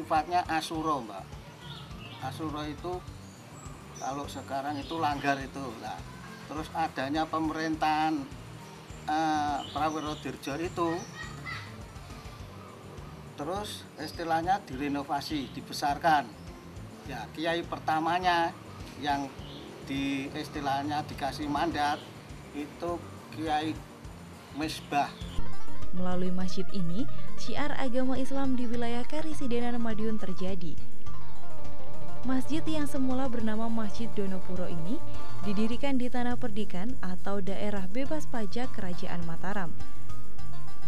sifatnya asuro, Mbak. Asuro itu kalau sekarang itu langgar itu. Nah, terus adanya pemerintahan Prawiro Dirjo itu, terus istilahnya direnovasi, dibesarkan. Ya, kiai pertamanya yang istilahnya dikasih mandat itu Kiai Misbah. Melalui masjid ini, syiar agama Islam di wilayah Karisidenan Madiun terjadi. Masjid yang semula bernama Masjid Donopuro ini didirikan di Tanah Perdikan atau daerah bebas pajak Kerajaan Mataram.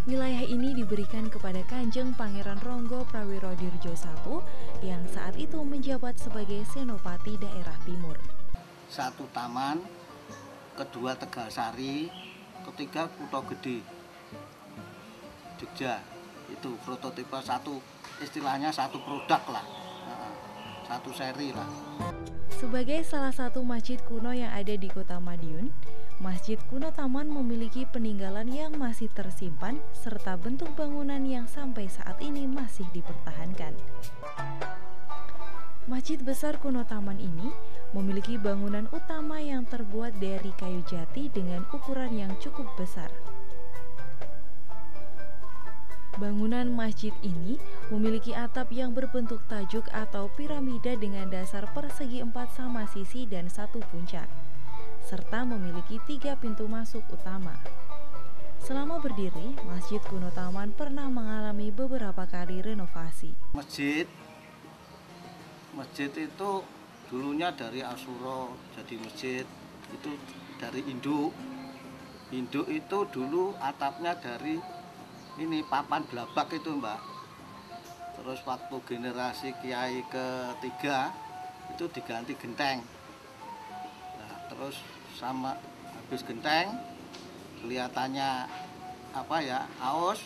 Wilayah ini diberikan kepada Kanjeng Pangeran Ronggo Prawiro Dirjo I yang saat itu menjabat sebagai Senopati Daerah Timur. Satu taman, kedua Tegalsari, ketiga Kutha Gede, Jogja. Itu prototipe satu, istilahnya satu produk lah, satu seri lah. Sebagai salah satu masjid kuno yang ada di Kota Madiun, Masjid Kuno Taman memiliki peninggalan yang masih tersimpan serta bentuk bangunan yang sampai saat ini masih dipertahankan. Masjid Besar Kuno Taman ini memiliki bangunan utama yang terbuat dari kayu jati dengan ukuran yang cukup besar. Bangunan masjid ini memiliki atap yang berbentuk tajuk atau piramida dengan dasar persegi 4 sama sisi dan satu puncak, serta memiliki 3 pintu masuk utama. Selama berdiri, Masjid Kuno Taman pernah mengalami beberapa kali renovasi. Masjid itu dulunya dari Asuro, jadi masjid itu dari induk. Induk itu dulu atapnya dari ini papan blabak itu, Mbak. Terus waktu generasi kiai ketiga itu diganti genteng. Nah, terus sama habis genteng kelihatannya aus,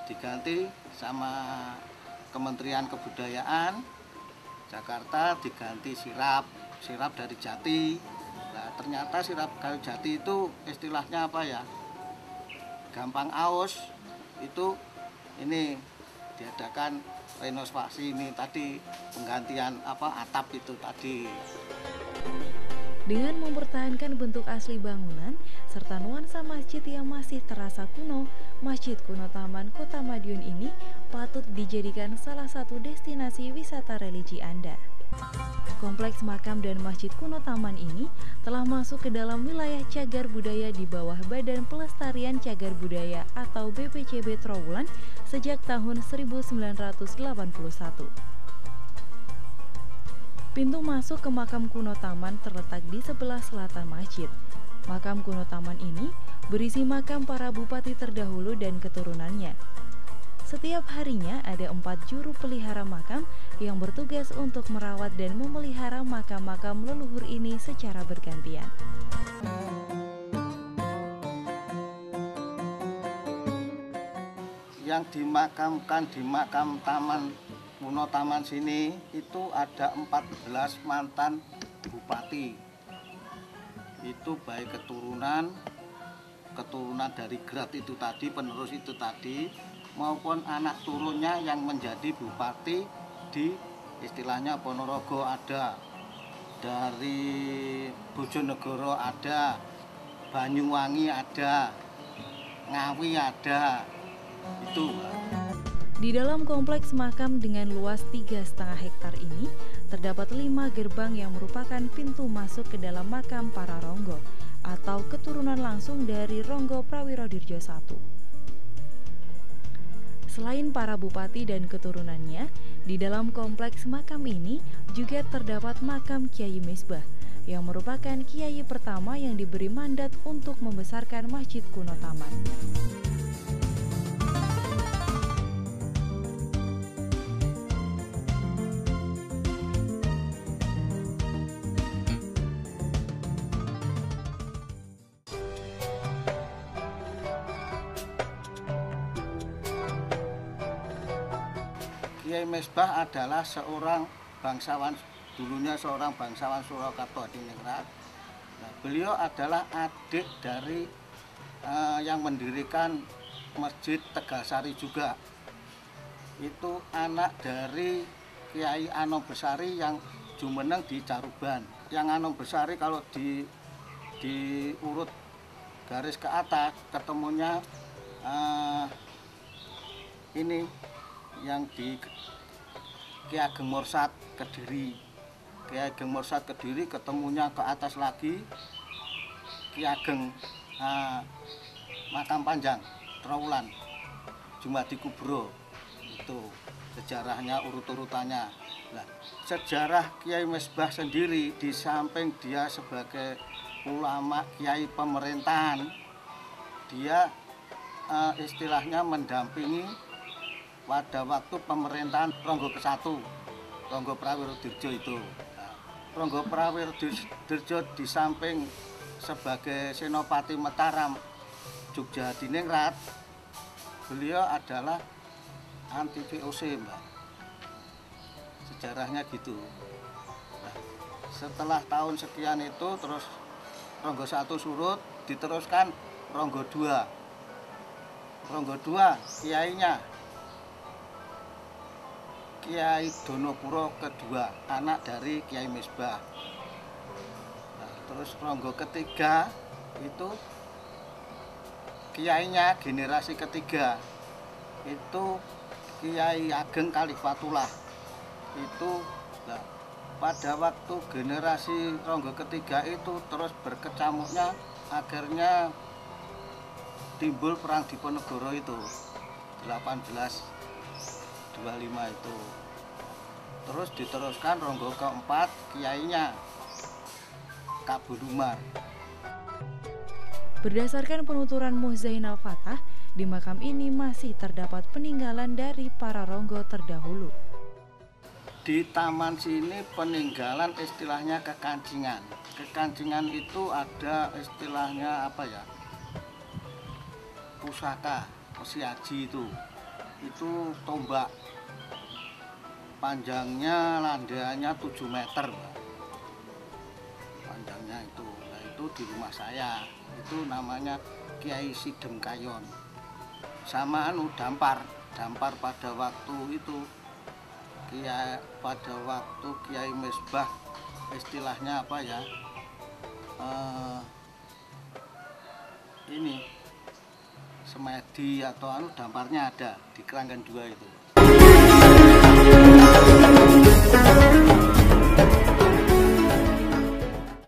diganti sama Kementerian Kebudayaan Jakarta, diganti sirap dari jati. Nah, ternyata sirap kayu jati itu istilahnya gampang aus. Itu ini diadakan renovasi ini tadi, penggantian atap itu tadi. Dengan mempertahankan bentuk asli bangunan serta nuansa masjid yang masih terasa kuno, Masjid Kuno Taman Kota Madiun ini patut dijadikan salah satu destinasi wisata religi Anda. Kompleks makam dan Masjid Kuno Taman ini telah masuk ke dalam wilayah cagar budaya di bawah Badan Pelestarian Cagar Budaya atau BPCB Trowulan sejak tahun 1981. Pintu masuk ke makam kuno taman terletak di sebelah selatan masjid. Makam kuno taman ini berisi makam para bupati terdahulu dan keturunannya. Setiap harinya ada 4 juru pelihara makam yang bertugas untuk merawat dan memelihara makam-makam leluhur ini secara bergantian. Yang dimakamkan di makam Taman Kuno Taman sini itu ada 14 mantan bupati. Itu baik keturunan dari Grat itu tadi, penerus itu tadi, maupun anak turunnya yang menjadi bupati di istilahnya Ponorogo ada, dari Bojonegoro ada, Banyuwangi ada, Ngawi ada, itu. Di dalam kompleks makam dengan luas 3,5 hektar ini, terdapat 5 gerbang yang merupakan pintu masuk ke dalam makam para Ronggo atau keturunan langsung dari Ronggo Prawiro Dirjo I. Selain para bupati dan keturunannya, di dalam kompleks makam ini juga terdapat makam Kiai Misbah yang merupakan kiai pertama yang diberi mandat untuk membesarkan Masjid Kuno Taman. Kiai Misbah adalah seorang bangsawan, dulunya seorang bangsawan Surakarta Adiningrat. Nah, beliau adalah adik dari yang mendirikan Masjid Tegalsari juga. Itu anak dari Kiai Anom Besari yang jumeneng di Caruban. Yang Anom Besari kalau diurut garis ke atas ketemunya ini yang di Ki Ageng Morsad Kediri. Ki Ageng Morsad Kediri ketemunya ke atas lagi Ki Ageng Makam Panjang Trawulan Jumadi Kubro. Itu sejarahnya, urut-urutannya. Nah, sejarah Kiai Misbah sendiri, di samping dia sebagai ulama kiai pemerintahan, dia istilahnya mendampingi pada waktu pemerintahan Ronggo ke-1, Ronggo Prawirodirjo itu. Nah, Ronggo Prawirodirjo di samping sebagai Senopati Mataram Jogja Hadiningrat, beliau adalah anti VOC, Mbak. Sejarahnya gitu. Nah, setelah tahun sekian itu terus Ronggo 1 surut, diteruskan Ronggo 2. Ronggo 2 kiainya Kiai Donopuro kedua, anak dari Kiai Misbah. Nah, terus Ronggo ketiga itu kiainya generasi ketiga itu Kiai Ageng Kalifatullah. Itu nah, pada waktu generasi Ronggo ketiga itu terus berkecamuknya, akhirnya timbul perang Diponegoro itu 1825 itu. Terus diteruskan Ronggo keempat kiainya Kabudumar. Berdasarkan penuturan Muh Zainal Fatah, di makam ini masih terdapat peninggalan dari para Ronggo terdahulu. Di taman sini peninggalan istilahnya kekancingan. Kekancingan itu ada istilahnya apa ya? Pusaka, pesiaji itu. Itu tombak. Panjangnya, landainya 7 meter. Panjangnya itu. Nah, itu di rumah saya. Itu namanya Kiai Sidem Kayon. Sama dampar pada waktu itu. Pada waktu Kiai Misbah istilahnya apa ya, ini semedi atau damparnya ada di Keranggan 2 itu.